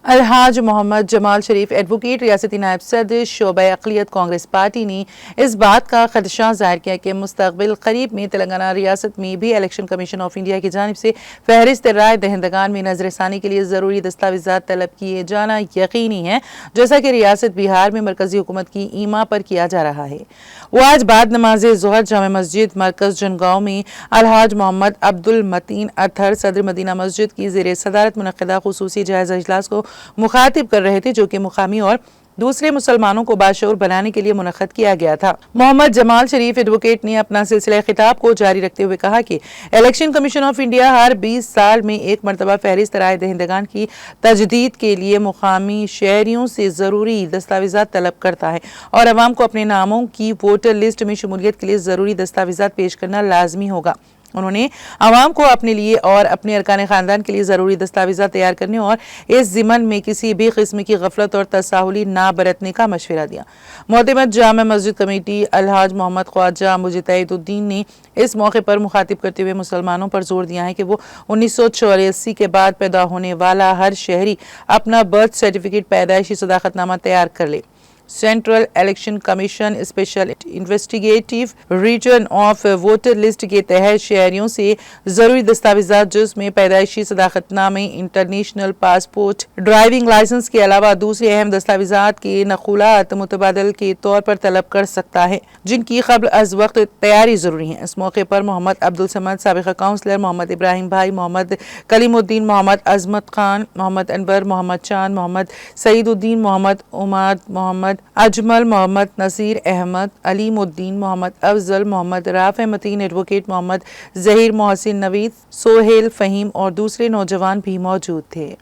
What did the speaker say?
الحاج محمد جمال شریف advocate ریاستی نائب صدر شعبہ اقلیت کانگریس پارٹی نے اس بات کا خدشہ ظاہر کیا کہ مستقبل قریب میں تلنگانہ ریاست میں بھی الیکشن کمیشن آف انڈیا کی جانب سے فہرست رائے دہندگان میں نظر ثانی کے لیے ضروری دستاویزات طلب کیے جانا یقینی ہے، جیسا کہ ریاست بہار میں مرکزی حکومت کی ایما پر کیا جا رہا ہے۔ وہ آج بعد نماز ظہر جامع مسجد مرکز جنگاؤں میں الحاج محمد عبد المتین اطہر صدر مدینہ مسجد کی زیر صدارت منعقدہ خصوصی جائزہ اجلاس کو مخاطب کر رہے تھے، جو کہ مقامی اور دوسرے مسلمانوں کو باشعور بنانے کے لیے منعقد کیا گیا تھا۔ محمد جمال شریف ایڈوکیٹ نے اپنا سلسلہ خطاب کو جاری رکھتے ہوئے کہا کہ الیکشن کمیشن آف انڈیا ہر 20 سال میں ایک مرتبہ فہرست رائے دہندگان کی تجدید کے لیے مقامی شہریوں سے ضروری دستاویزات طلب کرتا ہے اور عوام کو اپنے ناموں کی ووٹر لسٹ میں شمولیت کے لیے ضروری دستاویزات پیش کرنا لازمی ہوگا۔ انہوں نے عوام کو اپنے لیے اور اپنے ارکان خاندان کے لیے ضروری دستاویزات تیار کرنے اور اس ضمن میں کسی بھی قسم کی غفلت اور تساہلی نہ برتنے کا مشورہ دیا۔ معتمد جامع مسجد کمیٹی الحاج محمد خواجہ مجتہد الدین نے اس موقع پر مخاطب کرتے ہوئے مسلمانوں پر زور دیا ہے کہ وہ 1984 کے بعد پیدا ہونے والا ہر شہری اپنا برتھ سرٹیفکیٹ پیدائشی صداقت نامہ تیار کر لے۔ Central election commission special investigative region of voter list کے تحت شہریوں سے ضروری دستاویزات جس میں پیدائشی صداقت نامے، انٹرنیشنل پاسپورٹ، ڈرائیونگ لائسنس کے علاوہ دوسرے اہم دستاویزات کے نقولات متبادل کے طور پر طلب کر سکتا ہے، جن کی قبل از وقت تیاری ضروری ہے۔ اس موقع پر محمد عبدالصمد سابق کونسلر، محمد ابراہیم بھائی، محمد کلیم الدین، محمد عظمت خان، محمد انور، محمد چاند، محمد سعید الدین، محمد عماد، محمد اجمل، محمد نصیر احمد، علیم الدین، محمد افضل، محمد رافع متین، ایڈوکیٹ محمد ظہیر محسن نوید، سہیل فہیم اور دوسرے نوجوان بھی موجود تھے۔